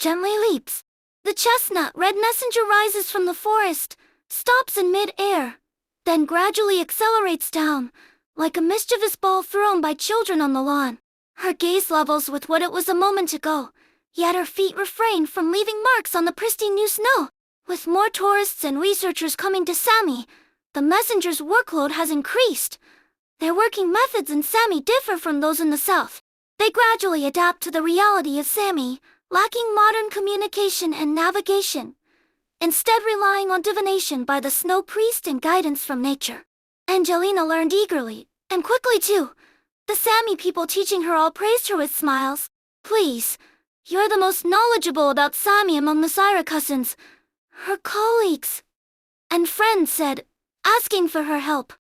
gently leaps. The chestnut red messenger rises from the forest, stops in mid-air, then gradually accelerates down, like a mischievous ball thrown by children on the lawn. Her gaze levels with what it was a moment ago, yet her feet refrain from leaving marks on the pristine new snow. With more tourists and researchers coming to Sami, the messenger's workload has increased. Their working methods in Sami differ from those in the south. They gradually adapt to the reality of Sami, lacking modern communication and navigation, instead relying on divination by the snow priest and guidance from nature. Angelina learned eagerly, and quickly too. The Sami people teaching her all praised her with smiles. "Please, you're the most knowledgeable about Sami among the Syracusians," her colleagues and friends said, asking for her help.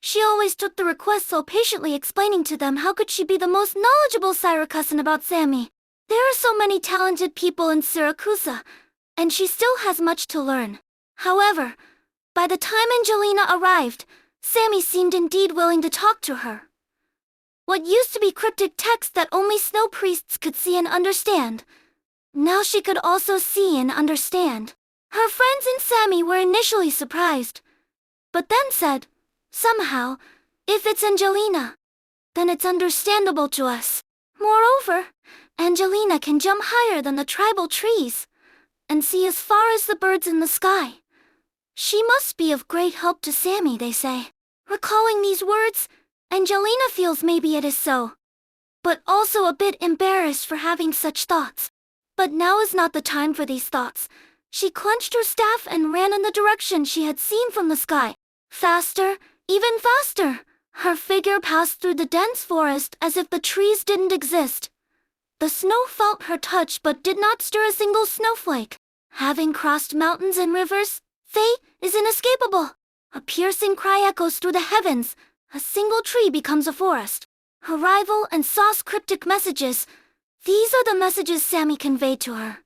She always took the request so patiently, explaining to them how could she be the most knowledgeable Syracusan about Sami. There are so many talented people in Syracusa, and she still has much to learn. However, by the time Angelina arrived, Sami seemed indeed willing to talk to her. What used to be cryptic text that only snow priests could see and understand, now she could also see and understand. Her friends in Sami were initially surprised, but then said, "Somehow, if it's Angelina, then it's understandable to us. Moreover, Angelina can jump higher than the tribal trees and see as far as the birds in the sky. She must be of great help to Sami," they say. Recalling these words, Angelina feels maybe it is so, but also a bit embarrassed for having such thoughts. But now is not the time for these thoughts. She clenched her staff and ran in the direction she had seen from the sky. Faster, even faster, her figure passed through the dense forest as if the trees didn't exist. The snow felt her touch but did not stir a single snowflake. Having crossed mountains and rivers, fate is inescapable. A piercing cry echoes through the heavens. A single tree becomes a forest. Arrival and sauce cryptic messages. These are the messages Sami conveyed to her.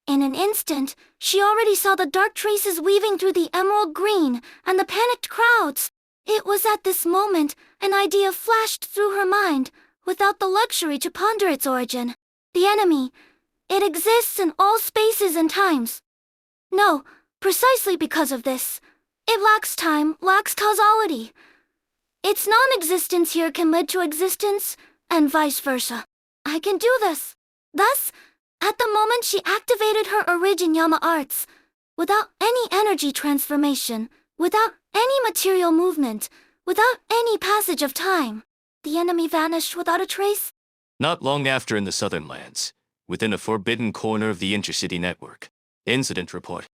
In an instant, she already saw the dark traces weaving through the emerald green and the panicked crowds. It was at this moment an idea flashed through her mind, without the luxury to ponder its origin. The enemy. It exists in all spaces and times. No, precisely because of this. It lacks time, lacks causality. Its non-existence here can lead to existence, and vice versa. I can do this. Thus, at the moment she activated her Originyama arts, without any energy transformation, without any material movement, without any passage of time, the enemy vanished without a trace. Not long after, in the southern lands, within a forbidden corner of the intercity network. Incident report.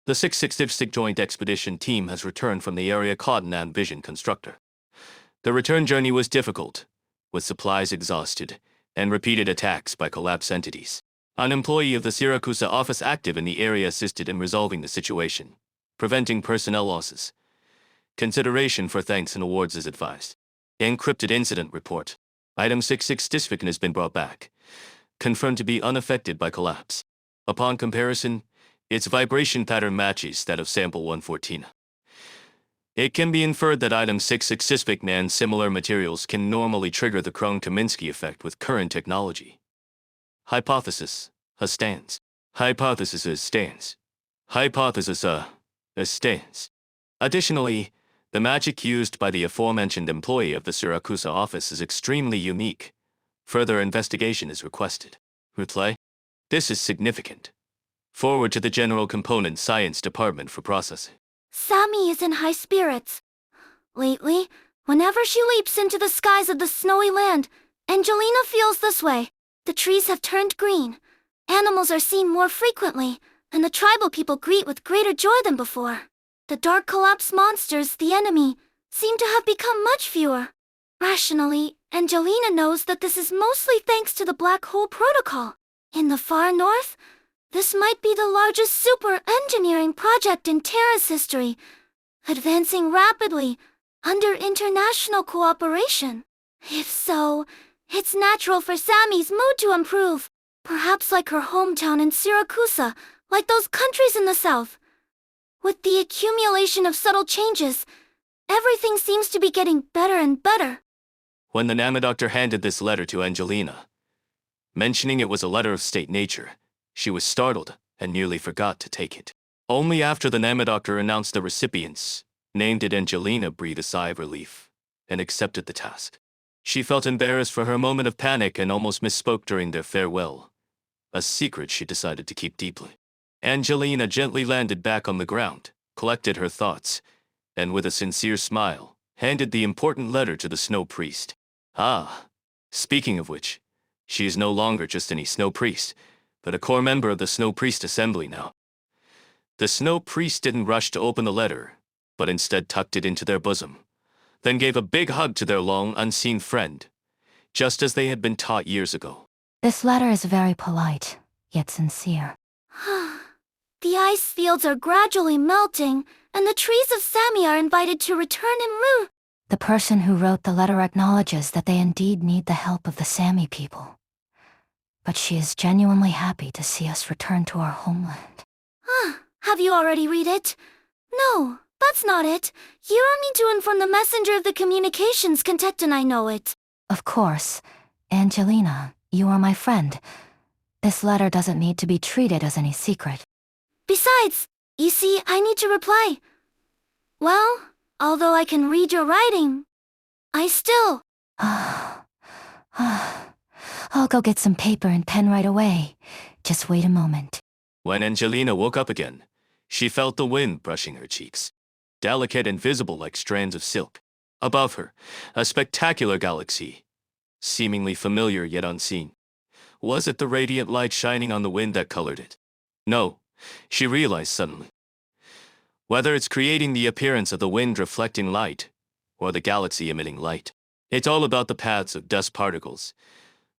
The 666 Joint Expedition Team has returned from the area Cotton Vision Constructor. The return journey was difficult, with supplies exhausted, and repeated attacks by collapsed entities. An employee of the Syracusa office active in the area assisted in resolving the situation, preventing personnel losses. Consideration for thanks and awards is advised. Encrypted incident report. Item 66 Disfican has been brought back, confirmed to be unaffected by collapse. Upon comparison, its vibration pattern matches that of sample 114. It can be inferred that item 66 Disfican and similar materials can normally trigger the Krohn-Kaminsky effect with current technology. Hypothesis, stands. Hypothesis stands. Hypothesis, stands. Additionally, the magic used by the aforementioned employee of the Syracusa office is extremely unique. Further investigation is requested. Reply. This is significant. Forward to the General Component Science Department for processing. Sami is in high spirits. Lately, whenever she leaps into the skies of the snowy land, Angelina feels this way. The trees have turned green, animals are seen more frequently, and the tribal people greet with greater joy than before. The dark collapsed monsters, the enemy, seem to have become much fewer. Rationally, Angelina knows that this is mostly thanks to the Black Hole Protocol. In the far north, this might be the largest super-engineering project in Terra's history, advancing rapidly, under international cooperation. If so, it's natural for Sami's mood to improve, perhaps like her hometown in Syracusa, like those countries in the south. With the accumulation of subtle changes, everything seems to be getting better and better. When the Nama doctor handed this letter to Angelina, Mentioning it was a letter of state nature, she was startled and nearly forgot to take it. Only after the Nama doctor announced the recipients, named it Angelina, breathed a sigh of relief and accepted the task. She felt embarrassed for her moment of panic and almost misspoke during their farewell, a secret she decided to keep deeply. Angelina gently landed back on the ground, collected her thoughts, and with a sincere smile, handed the important letter to the snow priest. Ah, speaking of which, she is no longer just any snow priest, but a core member of the snow priest assembly now. The snow priest didn't rush to open the letter, but instead tucked it into their bosom, then gave a big hug to their long unseen friend, just as they had been taught years ago. This letter is very polite, yet sincere. The ice fields are gradually melting, and the trees of Sami are invited to return en route. The person who wrote the letter acknowledges that they indeed need the help of the Sami people. But she is genuinely happy to see us return to our homeland. Have you already read it? No, that's not it. You don't need to inform the messenger of the communications contact, and I know it. Of course, Angelina, you are my friend. This letter doesn't need to be treated as any secret. Besides, you see, I need to reply. Well, although I can read your writing, I still... I'll go get some paper and pen right away. Just wait a moment. When Angelina woke up again, she felt the wind brushing her cheeks, delicate and visible like strands of silk. Above her, a spectacular galaxy, seemingly familiar yet unseen. Was it the radiant light shining on the wind that colored it? No, she realized suddenly. Whether it's creating the appearance of the wind reflecting light, or the galaxy emitting light, it's all about the paths of dust particles.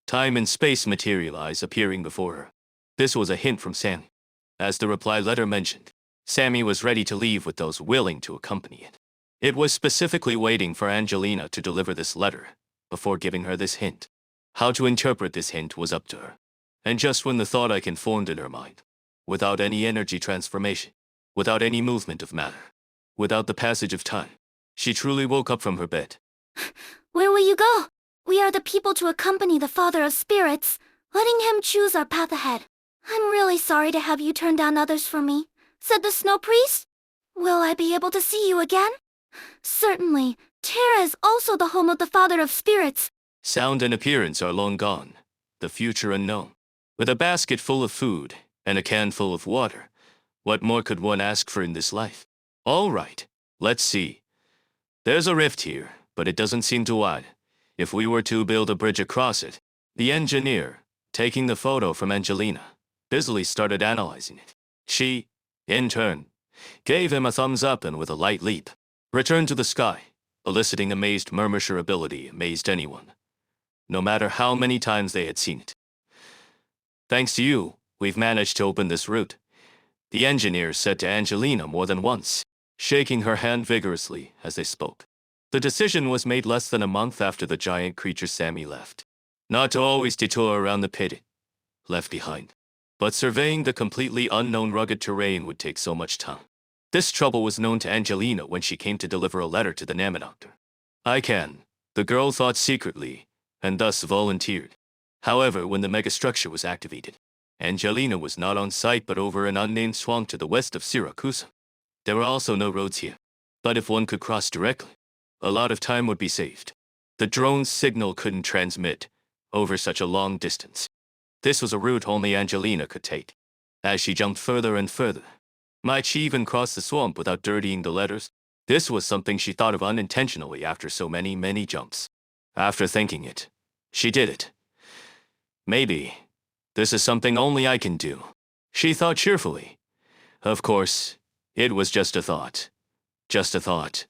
Time and space materialize, appearing before her. This was a hint from Sami. As the reply letter mentioned, Sami was ready to leave with those willing to accompany it. It was specifically waiting for Angelina to deliver this letter before giving her this hint. How to interpret this hint was up to her. And just when the thought icon formed in her mind, without any energy transformation, without any movement of matter, without the passage of time, she truly woke up from her bed. Where will you go? We are the people to accompany the Father of Spirits, letting him choose our path ahead. I'm really sorry to have you turn down others for me, said the snow priest. Will I be able to see you again? Certainly. Terra is also the home of the Father of Spirits. Sound and appearance are long gone, the future unknown. With a basket full of food and a can full of water, what more could one ask for in this life? All right, let's see. There's a rift here, but it doesn't seem to wide. If we were to build a bridge across it, the engineer, taking the photo from Angelina, busily started analyzing it. She, in turn, gave him a thumbs up and with a light leap, returned to the sky, eliciting amazed murmurability amazed anyone, no matter how many times they had seen it. Thanks to you, we've managed to open this route, the engineer said to Angelina more than once, shaking her hand vigorously as they spoke. The decision was made less than a month after the giant creature Sami left. Not to always detour around the pit left behind, but surveying the completely unknown rugged terrain would take so much time. This trouble was known to Angelina when she came to deliver a letter to the Nama doctor. I can, the girl thought secretly, and thus volunteered. However, when the megastructure was activated, Angelina was not on site but over an unnamed swamp to the west of Syracuse. There were also no roads here, but if one could cross directly, a lot of time would be saved. The drone's signal couldn't transmit over such a long distance. This was a route only Angelina could take. As she jumped further and further, might she even cross the swamp without dirtying the letters? This was something she thought of unintentionally after so many jumps. After thinking it, she did it. Maybe this is something only I can do, she thought cheerfully. Of course, it was just a thought. Just a thought.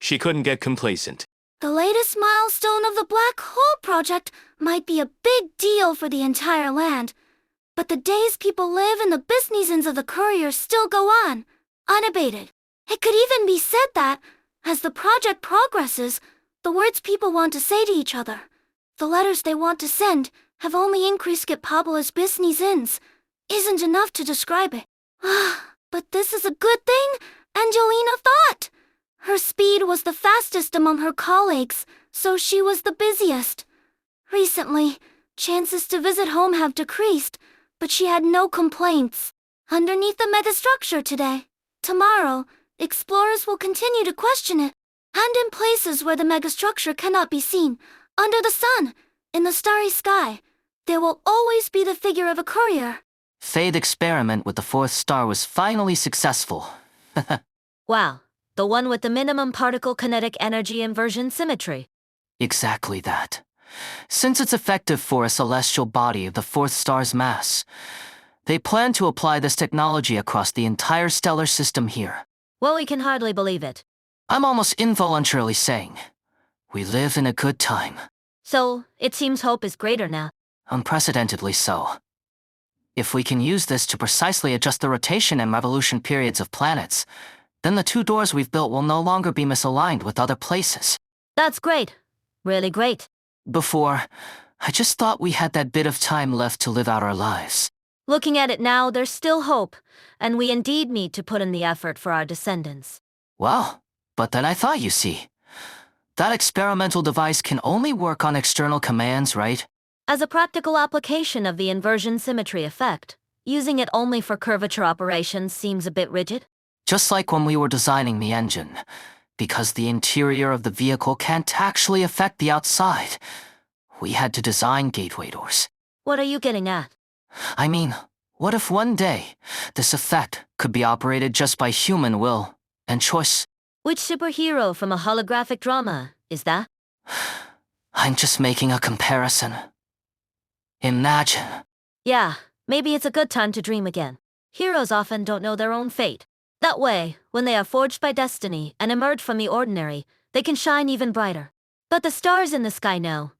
She couldn't get complacent. The latest milestone of the Black Hole Project might be a big deal for the entire land, but the days people live and the business of the courier still go on, unabated. It could even be said that, as the project progresses, the words people want to say to each other, the letters they want to send, have only increased. Get Pablo's business ends isn't enough to describe it. But this is a good thing, Angelina thought. Her speed was the fastest among her colleagues, so she was the busiest. Recently, chances to visit home have decreased, but she had no complaints. Underneath the megastructure today, tomorrow, explorers will continue to question it. And in places where the megastructure cannot be seen, under the sun, in the starry sky, there will always be the figure of a courier. Faye's experiment with the fourth star was finally successful. Wow, the one with the minimum particle kinetic energy inversion symmetry. Exactly that. Since it's effective for a celestial body of the fourth star's mass, they plan to apply this technology across the entire stellar system here. Well, we can hardly believe it. I'm almost involuntarily saying, we live in a good time. So, it seems hope is greater now. Unprecedentedly so. If we can use this to precisely adjust the rotation and revolution periods of planets, then the two doors we've built will no longer be misaligned with other places. That's great. Really great. Before, I just thought we had that bit of time left to live out our lives. Looking at it now, there's still hope, and we indeed need to put in the effort for our descendants. Well, but then I thought, you see, that experimental device can only work on external commands, right? As a practical application of the inversion symmetry effect, using it only for curvature operations seems a bit rigid. Just like when we were designing the engine. Because the interior of the vehicle can't actually affect the outside, we had to design gateway doors. What are you getting at? I mean, what if one day, this effect could be operated just by human will and choice? Which superhero from a holographic drama is that? I'm just making a comparison. Imagine. Yeah, maybe it's a good time to dream again. Heroes often don't know their own fate. That way, when they are forged by destiny and emerge from the ordinary, they can shine even brighter. But the stars in the sky know,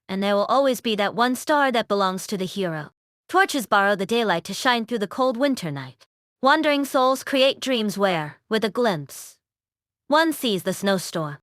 and there will always be that one star that belongs to the hero. Torches borrow the daylight to shine through the cold winter night. Wandering souls create dreams where, with a glimpse, one sees the snowstorm.